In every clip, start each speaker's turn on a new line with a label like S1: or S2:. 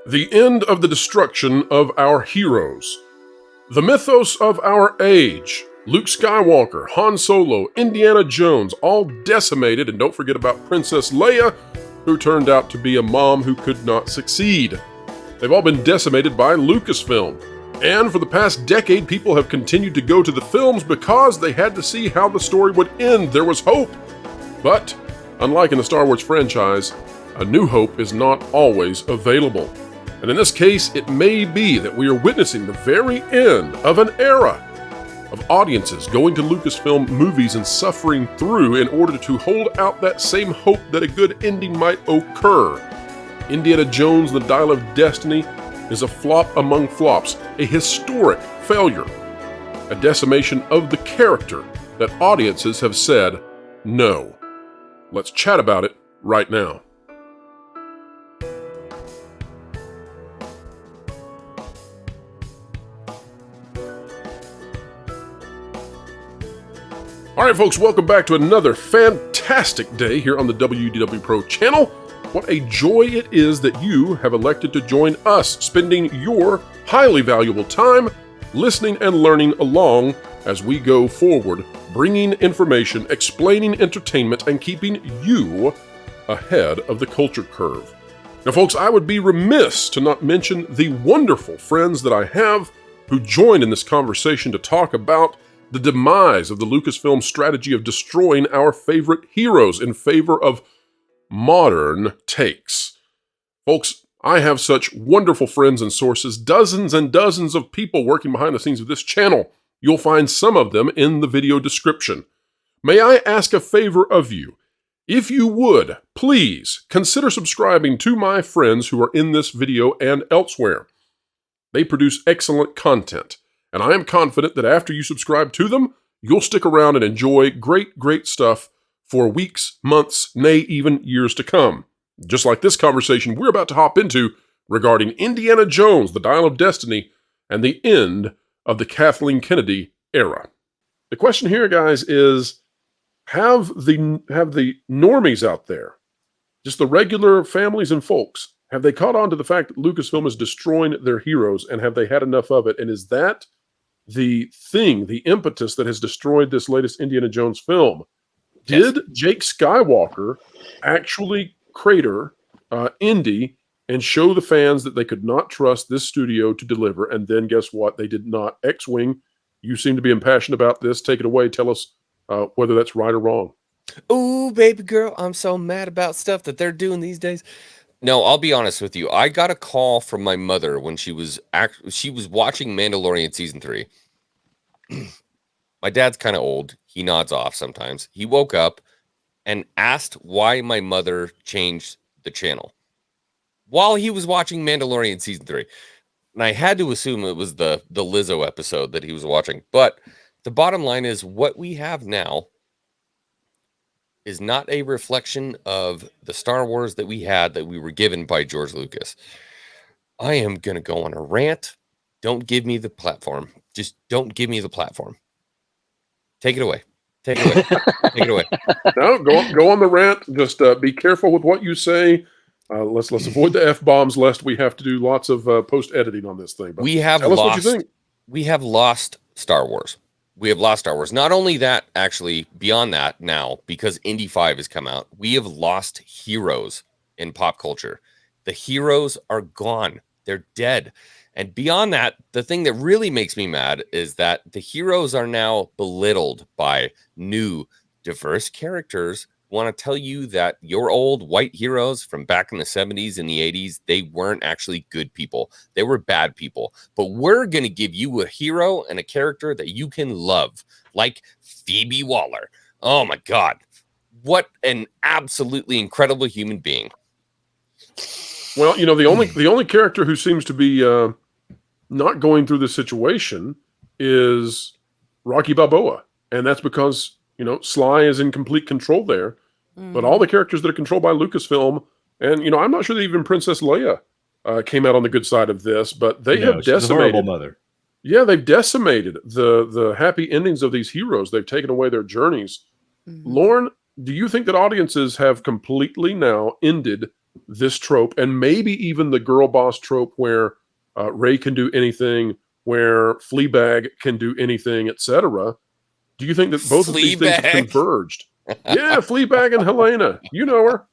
S1: The end of the destruction of our heroes. The mythos of our age. Luke Skywalker, Han Solo, Indiana Jones, all decimated, and don't forget about Princess Leia, who turned out to be a mom who could not succeed. They've all been decimated by Lucasfilm. And for the past decade, people have continued to go to the films because they had to see how the story would end. There was hope. But, unlike in the Star Wars franchise, a new hope is not always available. And in this case, it may be that we are witnessing the very end of an era of audiences going to Lucasfilm movies and suffering through in order to hold out that same hope that a good ending might occur. Indiana Jones and the Dial of Destiny is a flop among flops, a historic failure, a decimation of the character that audiences have said no. Let's chat about it right now. All right, folks, welcome back to another fantastic day here on the WDW Pro channel. What a joy it is that you have elected to join us, spending your highly valuable time listening and learning along as we go forward, bringing information, explaining entertainment, and keeping you ahead of the culture curve. Now, folks, I would be remiss to not mention the wonderful friends that I have who joined in this conversation to talk about the demise of the Lucasfilm strategy of destroying our favorite heroes in favor of modern takes. Folks, I have such wonderful friends and sources, dozens and dozens of people working behind the scenes of this channel. You'll find some of them in the video description. May I ask a favor of you? If you would, please consider subscribing to my friends who are in this video and elsewhere. They produce excellent content, and I am confident that after you subscribe to them, you'll stick around and enjoy great stuff for weeks, months, nay, even years to come. Just like this conversation we're about to hop into regarding Indiana Jones, the Dial of Destiny, and the end of the Kathleen Kennedy era. The question here, guys, is have the normies out there, just the regular families and folks, have they caught on to the fact that Lucasfilm is destroying their heroes, and have they had enough of it? And is that the thing, the impetus that has destroyed this latest Indiana Jones film?
S2: Yes.
S1: Did Jake Skywalker actually crater Indy and show the fans that they could not trust this studio to deliver? And then guess what? They did not. X-Wing, you seem to be impassioned about this. Take it away. Tell us whether that's right or wrong.
S2: Ooh, baby girl, I'm so mad about stuff that they're doing these days. No, I'll be honest with you. I got a call from my mother when she was watching Mandalorian season 3. My dad's kind of old. He nods off sometimes. He woke up and asked why my mother changed the channel while he was watching Mandalorian season 3. And I had to assume it was the Lizzo episode that he was watching. But the bottom line is what we have now is not a reflection of the Star Wars that we were given by George Lucas. I am going to go on a rant. Don't give me the platform. Just don't give me the platform. Take it away. Take it away. Take it away.
S1: No, go on the rant. Just be careful with what you say. Let's avoid the F-bombs lest we have to do lots of post-editing on this thing. But tell us what you think.
S2: We have lost Star Wars. We have lost Star Wars. Not only that, actually, beyond that now, because Indy 5 has come out, we have lost heroes in pop culture. The heroes are gone. They're dead. And beyond that, the thing that really makes me mad is that the heroes are now belittled by new, diverse characters who want to tell you that your old white heroes from back in the 70s and the 80s, they weren't actually good people. They were bad people. But we're going to give you a hero and a character that you can love, like Phoebe Waller. Oh my God. What an absolutely incredible human being.
S1: Well, you know, the only character who seems to be not going through this situation is Rocky Balboa. And that's because, you know, Sly is in complete control there. But all the characters that are controlled by Lucasfilm, and, you know, I'm not sure that even Princess Leia came out on the good side of this, but they have decimated.
S3: She's a horrible mother.
S1: Yeah, they've decimated the happy endings of these heroes. They've taken away their journeys. Lauren, do you think that audiences have completely now ended this trope, and maybe even the girl boss trope where Ray can do anything, where Fleabag can do anything, etc. Do you think that both of these things have
S2: Fleabag.
S1: converged? Yeah, Fleabag and Helena. You know her.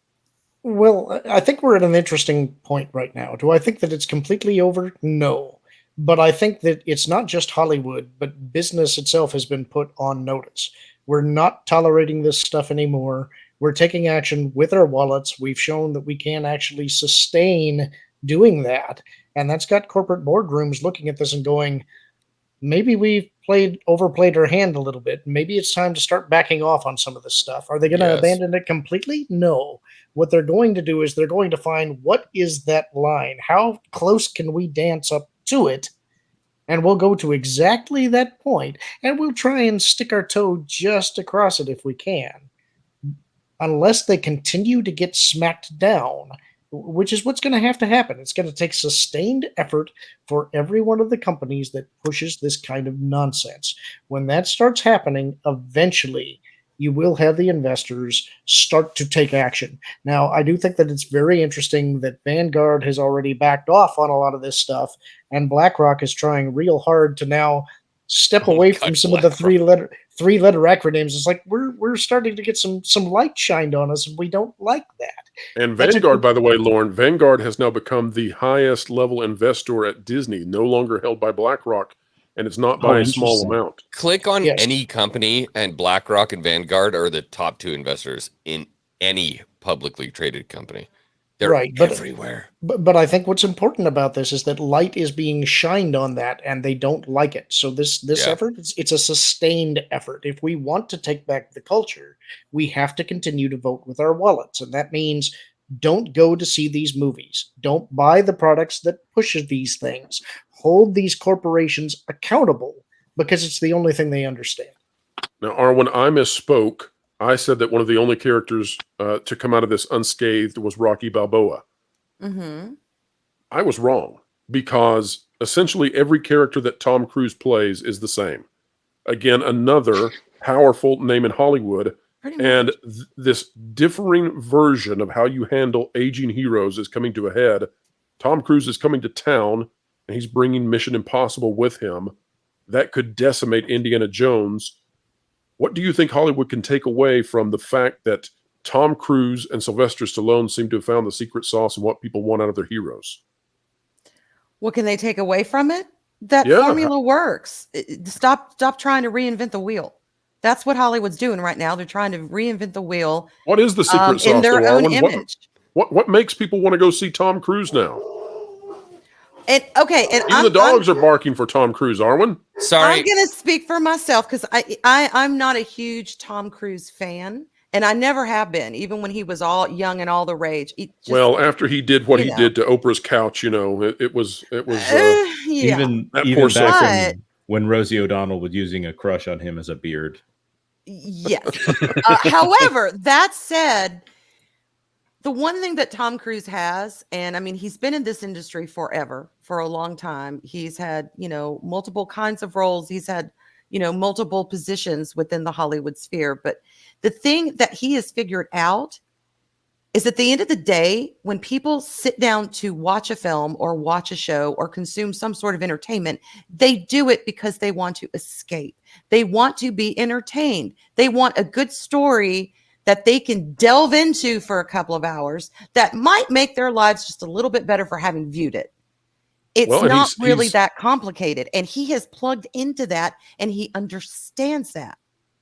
S3: Well, I think we're at an interesting point right now. Do I think that it's completely over? No. But I think that it's not just Hollywood, but business itself has been put on notice. We're not tolerating this stuff anymore. We're taking action with our wallets. We've shown that we can actually sustain doing that. And that's got corporate boardrooms looking at this and going, maybe we've overplayed our hand a little bit. Maybe it's time to start backing off on some of this stuff. Are they going to
S2: Yes.
S3: abandon it completely? No. What they're going to do is they're going to find what is that line? How close can we dance up to it? And we'll go to exactly that point, and we'll try and stick our toe just across it if we can, unless they continue to get smacked down, which is what's going to happen. It's going to take sustained effort for every one of the companies that pushes this kind of nonsense. When that starts happening, eventually you will have the investors start to take action. Now, I do think that it's very interesting that Vanguard has already backed off on a lot of this stuff, and BlackRock is trying real hard to now step
S2: Oh my
S3: away
S2: God,
S3: from some of the three-letter acronyms. It's like we're starting to get some light shined on us, and we don't like that.
S1: And
S3: That's a
S1: Vanguard, by the way, Lauren, Vanguard has now become the highest level investor at Disney, no longer held by BlackRock, and it's not by
S4: Oh,
S1: a small
S4: interesting.
S1: amount.
S2: Click on
S3: Yes.
S2: any company, and BlackRock and Vanguard are the top two investors in any publicly traded company. They're
S3: Right, but
S2: everywhere.
S3: But I think what's important about this is that light is being shined on that, and they don't like it. So this
S2: Yeah.
S3: effort, it's a sustained effort. If we want to take back the culture, we have to continue to vote with our wallets, and that means don't go to see these movies. Don't buy the products that pushes these things. Hold these corporations accountable because it's the only thing they understand.
S1: Now, Arwen, I misspoke. I said that one of the only characters to come out of this unscathed was Rocky Balboa.
S5: Mm-hmm.
S1: I was wrong, because essentially every character that Tom Cruise plays is the same. Again, another powerful name in Hollywood,
S5: Pretty
S1: and
S5: much.
S1: this differing version of how you handle aging heroes is coming to a head. Tom Cruise is coming to town, and he's bringing Mission Impossible with him. That could decimate Indiana Jones. What do you think Hollywood can take away from the fact that Tom Cruise and Sylvester Stallone seem to have found the secret sauce and what people want out of their heroes?
S5: What can they take away from it? That
S1: Yeah.
S5: formula works. Stop trying to reinvent the wheel. That's what Hollywood's doing right now. They're trying to reinvent the wheel
S1: What is the secret sauce,
S5: in their
S1: though,
S5: own
S1: Arwen?
S5: image.
S1: What makes people want to go see Tom Cruise now?
S5: And okay, and
S1: Even the dogs are barking for Tom Cruise, Arwen.
S2: Sorry.
S5: I'm gonna speak for myself because I'm not a huge Tom Cruise fan, and I never have been, even when he was all young and all the rage.
S1: Well, after he did what
S5: you
S1: he
S5: know.
S1: did to Oprah's couch, it was
S5: yeah.
S4: Even
S1: That
S4: even
S1: poor
S4: back
S5: soul.
S4: when Rosie O'Donnell was using a crush on him as a beard.
S5: Yes. However, that said, the one thing that Tom Cruise has, and I mean, he's been in this industry forever, for a long time. He's had, multiple kinds of roles. He's had, multiple positions within the Hollywood sphere. But the thing that he has figured out is at the end of the day, when people sit down to watch a film or watch a show or consume some sort of entertainment, they do it because they want to escape. They want to be entertained. They want a good story that they can delve into for a couple of hours that might make their lives just a little bit better for having viewed it. It's not really that complicated. And he has plugged into that, and he understands that.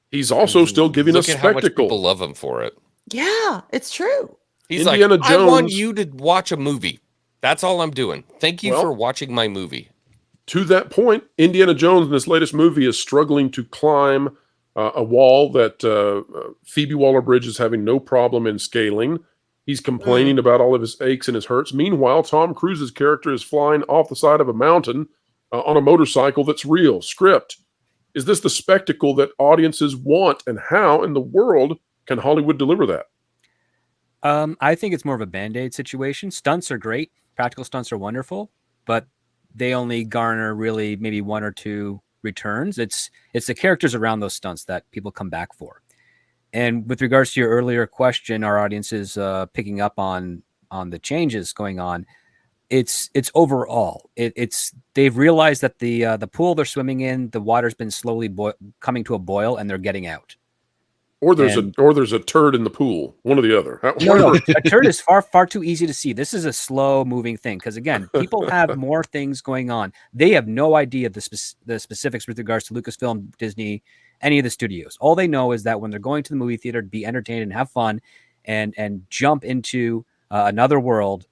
S1: He's also still giving us
S2: Look at how much
S1: spectacle.
S2: people love him for it.
S5: Yeah, it's true.
S2: He's
S1: Indiana
S2: like, I want
S1: Jones-
S2: you to watch a movie. That's all I'm doing. Thank you for watching my movie.
S1: To that point, Indiana Jones in this latest movie is struggling to climb a wall that Phoebe Waller-Bridge is having no problem in scaling. He's complaining about all of his aches and his hurts. Meanwhile, Tom Cruise's character is flying off the side of a mountain on a motorcycle that's real, script. Is this the spectacle that audiences want, and how in the world can Hollywood deliver that?
S6: I think it's more of a Band-Aid situation. Stunts are great. Practical stunts are wonderful, but they only garner really maybe one or two returns. It's the characters around those stunts that people come back for. And with regards to your earlier question, our audience is picking up on on the changes going on. It's overall. They've realized that the pool they're swimming in, the water's been slowly coming to a boil, and they're getting out.
S1: Or there's a turd in the pool. One or the other.
S6: No, a turd is far too easy to see. This is a slow moving thing because again, people have more things going on. They have no idea the specifics with regards to Lucasfilm, Disney, any of the studios. All they know is that when they're going to the movie theater to be entertained and have fun, and jump into another world,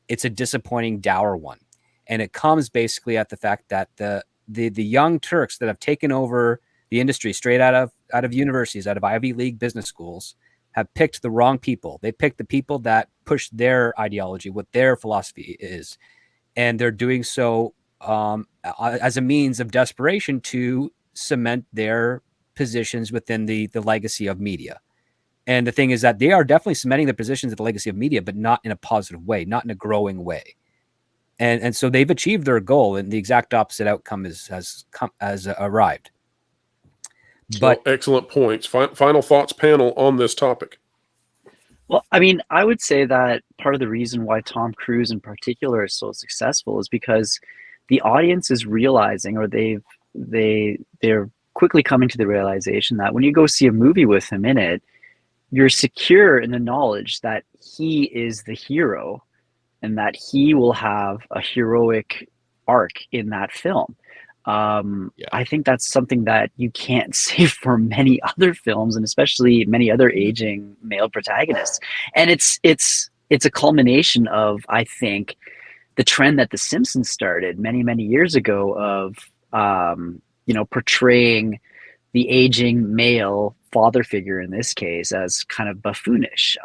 S6: it's a disappointing, dour one, and it comes basically at the fact that the young Turks that have taken over the industry straight out of universities, out of Ivy League business schools, have picked the wrong people. They picked the people that push their ideology, what their philosophy is, and they're doing so as a means of desperation to cement their positions within the legacy of media. And the thing is that they are definitely cementing their positions at the legacy of media, but not in a positive way, not in a growing way. And so they've achieved their goal, and the exact opposite outcome has arrived. But
S1: well, excellent points. Final thoughts, panel, on this topic.
S7: Well, I mean, I would say that part of the reason why Tom Cruise in particular is so successful is because the audience is realizing, or they're quickly coming to the realization that when you go see a movie with him in it, you're secure in the knowledge that he is the hero and that he will have a heroic arc in that film. I think that's something that you can't say for many other films, and especially many other aging male protagonists. And it's a culmination of, I think, the trend that The Simpsons started many, many years ago of, portraying the aging male father figure in this case as kind of buffoonish,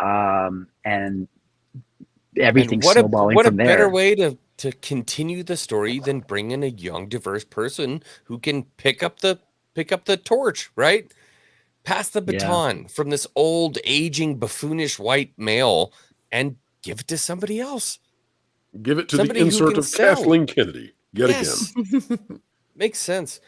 S7: and everything snowballing from there.
S2: What a better way to continue the story than bring in a young, diverse person who can pick up the torch, right? Pass the baton from this old, aging, buffoonish white male and give it to somebody else.
S1: Give it to the insert of Kathleen Kennedy yet again.
S2: Makes sense.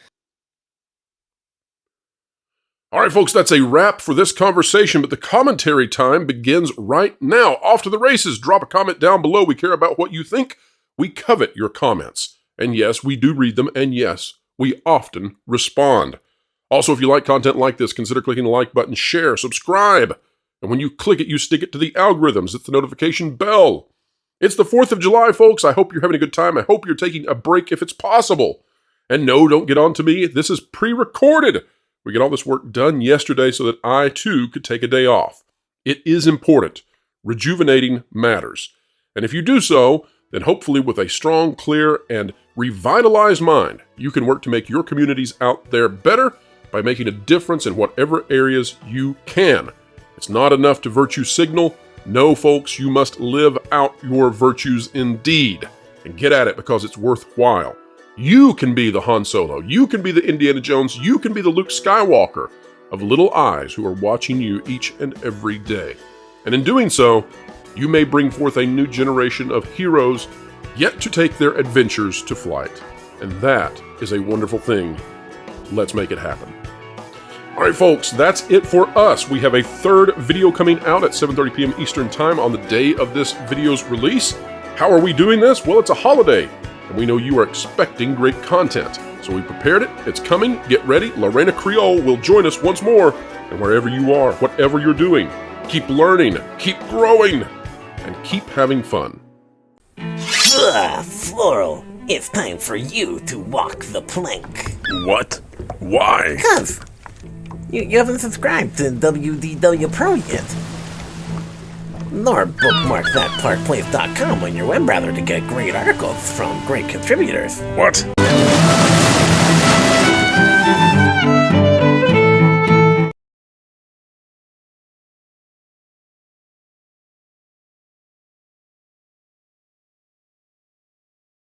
S1: All right, folks, that's a wrap for this conversation, but the commentary time begins right now. Off to the races. Drop a comment down below. We care about what you think. We covet your comments. And yes, we do read them, and yes, we often respond. Also, if you like content like this, consider clicking the like button, share, subscribe. And when you click it, you stick it to the algorithms. It's the notification bell. It's the 4th of July, folks. I hope you're having a good time. I hope you're taking a break if it's possible. And no, don't get on to me. This is pre-recorded. We get all this work done yesterday so that I, too, could take a day off. It is important. Rejuvenating matters. And if you do so, then hopefully with a strong, clear, and revitalized mind, you can work to make your communities out there better by making a difference in whatever areas you can. It's not enough to virtue signal. No, folks, you must live out your virtues indeed. And get at it because it's worthwhile. You can be the Han Solo. You can be the Indiana Jones. You can be the Luke Skywalker of little eyes who are watching you each and every day. And in doing so, you may bring forth a new generation of heroes yet to take their adventures to flight. And that is a wonderful thing. Let's make it happen. All right, folks, that's it for us. We have a third video coming out at 7:30 p.m. Eastern Time on the day of this video's release. How are we doing this? Well, it's a holiday, and we know you are expecting great content. So we prepared it. It's coming. Get ready. Lorena Creole will join us once more. And wherever you are, whatever you're doing, keep learning, keep growing, and keep having fun.
S8: Floral, it's time for you to walk the plank.
S1: What? Why?
S8: Because you haven't subscribed to WDW Pro yet. Nor bookmark thatparkplace.com on your web browser to get great articles from great contributors.
S1: What?